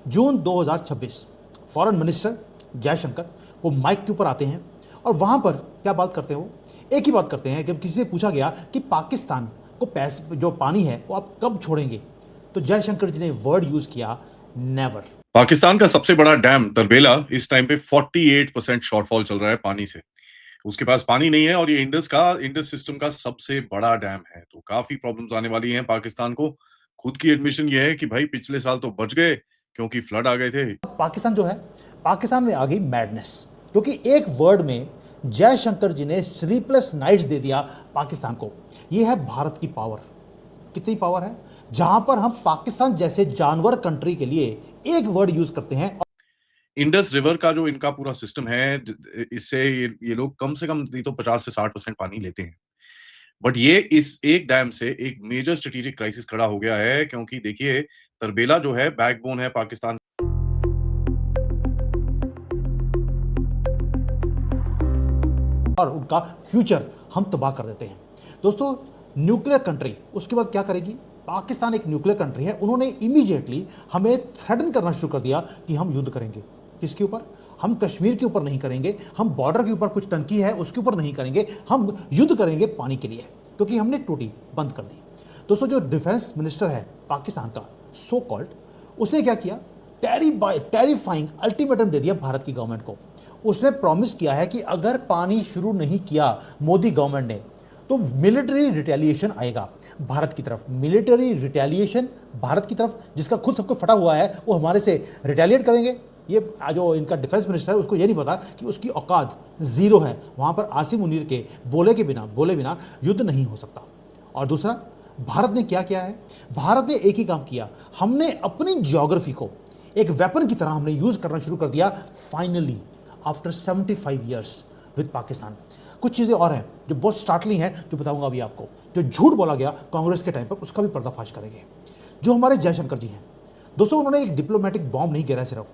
जून 2026 foreign minister Jaishankar वो mic के ऊपर आते हैं और वहां पर क्या बात करते हैं? वो एक ही बात करते हैं कि किसी से पूछा गया कि पाकिस्तान को पैसे जो पानी है वो आप कब छोड़ेंगे, तो जयशंकर जी ने वर्ड यूज किया, नेवर। पाकिस्तान का सबसे बड़ा डैम तरबेला इस टाइम पे 48% शॉर्टफॉल चल रहा है पानी से। उसके पास पानी नहीं है और ये इंडस सिस्टम का सबसे बड़ा डैम है, तो काफी प्रॉब्लम्स आने वाली हैं पाकिस्तान को। खुद की एडमिशन ये है कि भाई पिछले साल तो बच गए क्योंकि फ्लड आ गए थे। पाकिस्तान जो है, पाकिस्तान में आ गई मैडनेस, क्योंकि एक वर्ड में जयशंकर जी ने स्लीपलेस नाइट्स दे दिया पाकिस्तान को। यह है भारत की पावर। कितनी पावर है, जहां पर हम पाकिस्तान जैसे जानवर कंट्री के लिए एक वर्ड यूज करते हैं। इंडस रिवर का जो इनका पूरा सिस्टम है, इससे ये लोग कम से कम नहीं तो 50 से 60% पानी लेते हैं। बट ये इस एक डैम से एक मेजर स्ट्रेटेजिक क्राइसिस खड़ा हो गया है, क्योंकि देखिए तरबेला जो है बैकबोन है पाकिस्तान। और उनका फ्यूचर हम तबाह कर देते हैं। दोस्तों, न्यूक्लियर कंट्री उसके बाद क्या करेगी? पाकिस्तान एक न्यूक्लियर कंट्री है, उन्होंने इमीडिएटली हमें थ्रेटन करना शुरू कर दिया कि हम युद्ध करेंगे। किसके ऊपर? हम कश्मीर के ऊपर नहीं करेंगे, हम बॉर्डर के ऊपर कुछ टंकी है उसके ऊपर नहीं करेंगे, हम युद्ध करेंगे पानी के लिए, क्योंकि हमने टूटी बंद कर दी। दोस्तों, जो डिफेंस मिनिस्टर है पाकिस्तान का, सो कॉल्ड, उसने क्या किया? टेरिफाइंग अल्टीमेटम दे दिया भारत की गवर्नमेंट को। उसने प्रॉमिस किया है कि अगर पानी शुरू नहीं किया मोदी गवर्नमेंट ने, तो मिलिट्री रिटेलिएशन आएगा भारत की तरफ। मिलिट्री रिटेलिएशन भारत की तरफ, जिसका खुद सबको फटा हुआ है, वो हमारे से रिटेलिएट करेंगे। ये जो इनका डिफेंस मिनिस्टर है उसको ये नहीं पता कि उसकी औकात जीरो है। वहां पर आसिम मुनीर के बोले बिना युद्ध नहीं हो सकता। और दूसरा, भारत ने क्या किया है? भारत ने एक ही काम किया, हमने अपनी ज्योग्राफी को एक वेपन की तरह हमने यूज करना शुरू कर दिया finally after 75 years with Pakistan. कुछ चीज़ें और हैं जो बहुत स्टार्टलिंग है, जो बताऊंगा अभी आपको। जो झूठ बोला गया कांग्रेस के टाइम पर, उसका भी पर्दाफाश करेंगे। जो हमारे जयशंकर जी हैं, दोस्तों, उन्होंने एक डिप्लोमेटिक बॉम्ब नहीं गिरा, सिर्फ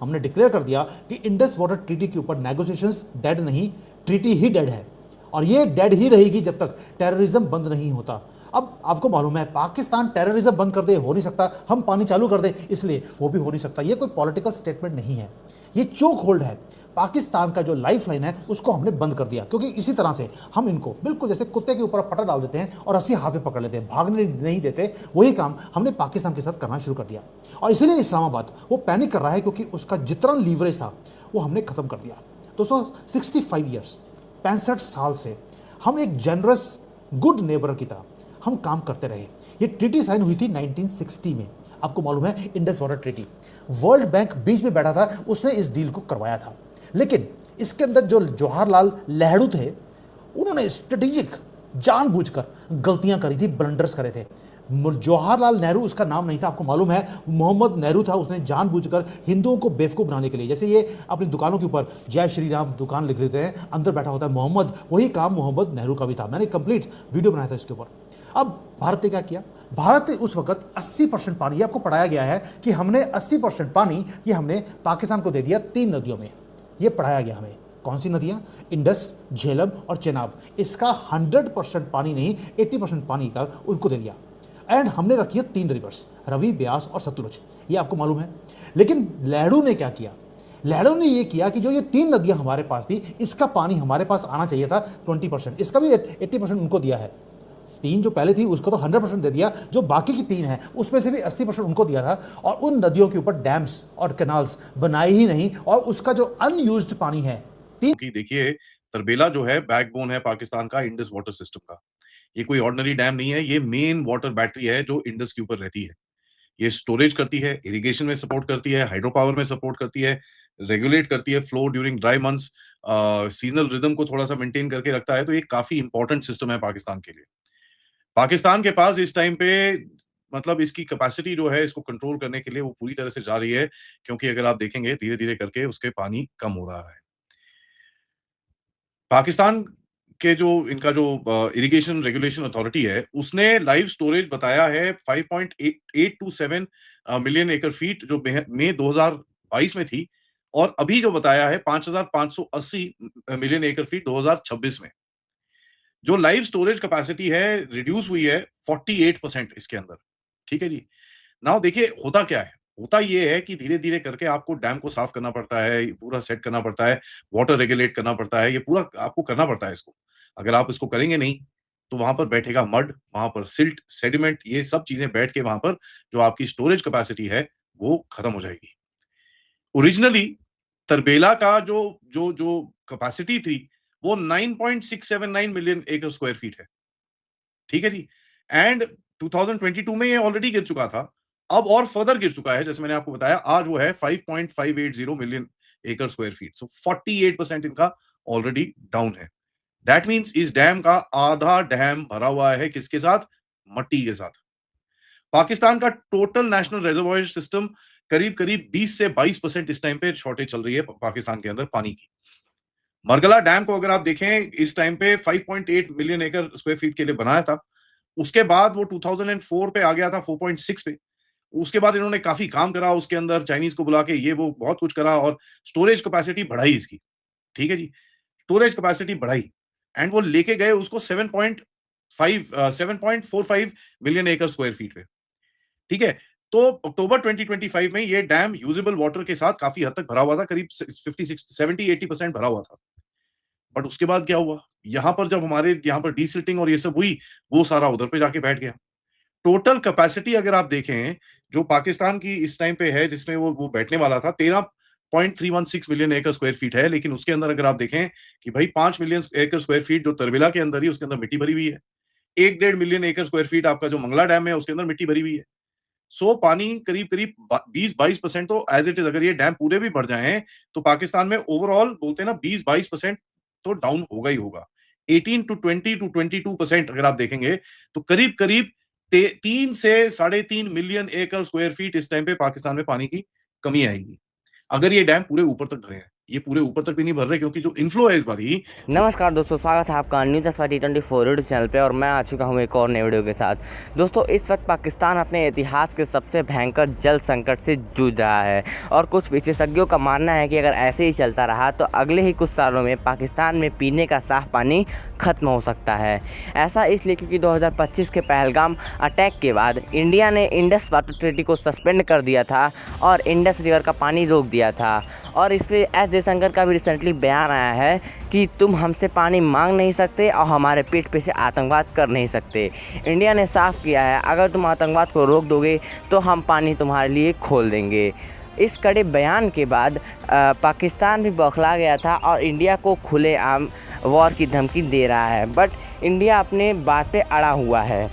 हमने डिक्लेयर कर दिया कि इंडस वाटर ट्रीटी के ऊपर नेगोशिएशंस डेड नहीं, ट्रीटी ही डेड है और ये डेड ही रहेगी जब तक टेररिज्म बंद नहीं होता। अब आपको मालूम है पाकिस्तान टेररिज्म बंद कर दे, हो नहीं सकता। हम पानी चालू कर दें इसलिए, वो भी हो नहीं सकता। ये कोई पॉलिटिकल स्टेटमेंट नहीं है, ये चोक होल्ड है। पाकिस्तान का जो लाइफ लाइन है उसको हमने बंद कर दिया, क्योंकि इसी तरह से हम इनको बिल्कुल जैसे कुत्ते के ऊपर पटा डाल देते हैं और रस्सी हाथ में पकड़ लेते हैं, भागने नहीं देते। वही काम हमने पाकिस्तान के साथ करना शुरू कर दिया और इसीलिए इस्लामाबाद वो पैनिक कर रहा है, क्योंकि उसका जितना लीवरेज था वो हमने खत्म कर दिया। दोस्तों, 65 ईयर्स, 65 साल से हम एक जनरस गुड नेबर की तरह हम काम करते रहे। ये ट्रीटी साइन हुई थी 1960 में, आपको मालूम है, Indus water treaty. World bank बीच में बैठा था, उसने इस डील को करवाया था। लेकिन इसके अंदर जो जवाहरलाल नेहरू थे, उन्होंने स्ट्रेटेजिक जानबूझकर गलतियां करी थी, ब्लंडर्स करे थे। जवाहरलाल नेहरू उसका नाम नहीं था, आपको मालूम है, मोहम्मद नेहरू था। उसने जानबूझकर हिंदुओं को बेवकूफ़ बनाने के लिए, जैसे ये अपनी दुकानों के ऊपर जय श्री राम दुकान लिख देते हैं, अंदर बैठा होता है मोहम्मद, वही काम मोहम्मद नेहरू का भी था। मैंने कंप्लीट वीडियो बनाया था इसके ऊपर। अब भारत ने क्या किया? भारत ने उस वक्त 80% पानी, ये आपको पढ़ाया गया है कि हमने 80% पानी ये हमने पाकिस्तान को दे दिया 3 नदियों में। ये पढ़ाया गया हमें। कौन सी नदियां? इंडस, झेलम और चेनाब। इसका 100% पानी नहीं, 80% पानी का उनको दे दिया। एंड हमने रखी है 3 रिवर्स, रवि, ब्यास और सतलुज, ये आपको मालूम है। लेकिन नेहरू ने क्या किया? नेहरू ने ये किया कि जो ये 3 नदियां हमारे पास थी, इसका पानी हमारे पास आना चाहिए था 20%, इसका भी 80% उनको दिया है। 3 जो पहले थी उसको तो 100% दे दिया, जो बाकी की 3 है उसमें से भी 80% उनको दिया था। और उन नदियों के ऊपर डैम्स और कैनाल्स बनाए ही नहीं, और उसका जो अनयूज्ड पानी है कि देखिए तरबेला जो है बैकबोन है पाकिस्तान का इंडस वाटर सिस्टम का। ये कोई ऑर्डिनरी डैम नहीं है, ये मेन वाटर बैटरी है जो इंडस के ऊपर रहती है। ये स्टोरेज करती है, इरिगेशन में सपोर्ट करती है, हाइड्रो पावर में सपोर्ट करती है, रेगुलेट करती है flow during dry months, seasonal rhythm को थोड़ा सा मेंटेन करके रखता है। तो ये काफी इंपॉर्टेंट सिस्टम है पाकिस्तान के लिए। पाकिस्तान के पास इस टाइम पे मतलब इसकी कैपेसिटी जो है इसको कंट्रोल करने के लिए वो पूरी तरह से जा रही है, क्योंकि अगर आप देखेंगे धीरे-धीरे करके उसके पानी कम हो रहा है। पाकिस्तान के जो इनका जो इरिगेशन रेगुलेशन अथॉरिटी है, उसने लाइव स्टोरेज बताया है 5.827 मिलियन एकड़ फीट, जो मई 2022 में थी, और अभी जो बताया है 5,580 मिलियन एकड़ फीट 2026 में। जो लाइव स्टोरेज कैपेसिटी है रिड्यूस हुई है 48% इसके अंदर। ठीक है जी। नाउ देखिए होता क्या है, होता ये है कि धीरे-धीरे करके आपको डैम को साफ करना पड़ता है, पूरा सेट करना पड़ता है, वाटर रेगुलेट करना पड़ता है, ये पूरा आपको करना पड़ता है इसको। अगर आप इसको करेंगे नहीं, तो वहाँ पर बैठेगा मड, वहाँ पर सिल्ट, सेडिमेंट ये सब चीज़ें बैठ के वहाँ पर जो आपकी स्टोरेज कैपेसिटी है, वो खत्म हो जाएगी। ओरिजिनली तरबेला का जो जो जो कैपेसिटी थी, वो 9.679 मिलियन एकड़ स्क्वायर फीट है। ठीक है जी? एंड 2022 में ये ऑलरेडी गिर चुका था। अब और फर्दर गिर चुका है, जैसे मैंने आपको बताया, आज वो है 5.580 मिलियन एकड़ स्क्वायर फीट। सो 48% इनका ऑलरेडी डाउन है। दैट मीन्स इस डैम का आधा डैम भरा हुआ है किसके साथ? मट्टी के साथ। पाकिस्तान का टोटल नेशनल रिजर्वॉयर सिस्टम करीब-करीब 20 से 22% इस टाइम पे शॉर्टेज चल रही है पाकिस्तान के अंदर पानी की। मरगला डैम को अगर आप देखें इस टाइम पे 5.8 मिलियन एकड़ स्क्वायर फीट के लिए बनाया था। उसके बाद वो 2004 पे आ गया था 4.6 पे। उसके बाद इन्होंने काफ़ी काम करा उसके अंदर चाइनीज़ को बुला के ये वो बहुत कुछ करा और स्टोरेज कैपेसिटी बढ़ाई इसकी, ठीक है जी? स्टोरेज कैपेसिटी बढ़ाई एंड वो लेके गए उसको 7.45 मिलियन एकड़ स्क्वायर फीट पे, ठीक है? तो अक्टूबर 2025 में ये डैम यूजेबल वाटर के साथ काफ़ी हद तक भरा हुआ था, करीब 56 70-80% भरा हुआ था। बट उसके बाद क्या हुआ? यहाँ पर जब हमारे यहाँ पर डीसिल्टिंग और ये सब हुई, वो सारा उधर पे जाके बैठ गया। टोटल कैपेसिटी अगर आप देखें, जो पाकिस्तान की इस टाइम पे है जिसमें वो बैठने वाला था 13.316 मिलियन एकड़ स्क्वायर फीट है, लेकिन उसके अंदर अगर आप देखें कि भाई 5 मिलियन एकड़ स्क्वायर फीट जो तरबेला के अंदर ही उसके अंदर मिट्टी भरी हुई है। 1 डेढ़ मिलियन एकड़ स्क्वायर फीट आपका जो मंगला डैम है उसके अंदर मिट्टी भरी हुई है। सो पानी करीब-करीब 20-22% तो एज़ इट इज़ अगर ये डैम पूरे भी भर जाएँ, तो पाकिस्तान में ओवरऑल बोलते हैं ना 20-22% तो डाउन होगा ही होगा। 18 टू 20 टू 22% अगर आप देखेंगे, तो करीब-करीब ते 3 से साढ़े 3 मिलियन एकड़ स्क्वायर फीट इस टाइम पे पाकिस्तान में पानी की कमी आएगी। अगर ये डैम पूरे ऊपर तक भरे हैं। ये पूरे ऊपर तक भी नहीं भर रहे क्योंकि जो इनफ्लो है इस बारी नमस्कार दोस्तों, स्वागत है आपका news expert T24 YouTube channel पे और मैं आ चुका हूँ एक और नए वीडियो के साथ। दोस्तों, इस वक्त पाकिस्तान अपने इतिहास के सबसे भयंकर जल संकट से जूझ रहा है और कुछ विशेषज्ञों का मानना है कि अगर ऐसे ही चलता रहा तो अगले ही कुछ सालों में पाकिस्तान में पीने का साफ पानी ख़त्म हो सकता है। ऐसा इसलिए क्योंकि 2025 के पहलगाम अटैक के बाद इंडिया ने इंडस वाटर ट्रीटी को सस्पेंड कर दिया था और इंडस रिवर का पानी रोक दिया था। और इस पर एस जयशंकर का भी रिसेंटली बयान आया है कि तुम हमसे पानी मांग नहीं सकते और हमारे पीठ पे से आतंकवाद कर नहीं सकते। इंडिया ने साफ किया है, अगर तुम आतंकवाद को रोक दोगे तो हम पानी तुम्हारे लिए खोल देंगे। इस कड़े बयान के बाद पाकिस्तान भी बौखला गया था और इंडिया को खुलेआम वॉर की धमकी दे रहा है। बट इंडिया अपने बात पे अड़ा हुआ है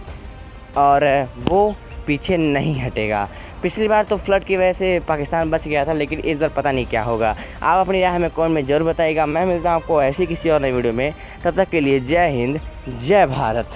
और वो पीछे नहीं हटेगा। पिछली बार तो फ्लड की वजह से पाकिस्तान बच गया था, लेकिन इस बार पता नहीं क्या होगा। आप अपनी राय हमें कमेंट में ज़रूर बताइएगा। मैं मिलता हूँ आपको ऐसी किसी और नई वीडियो में, तब तक के लिए जय हिंद, जय भारत।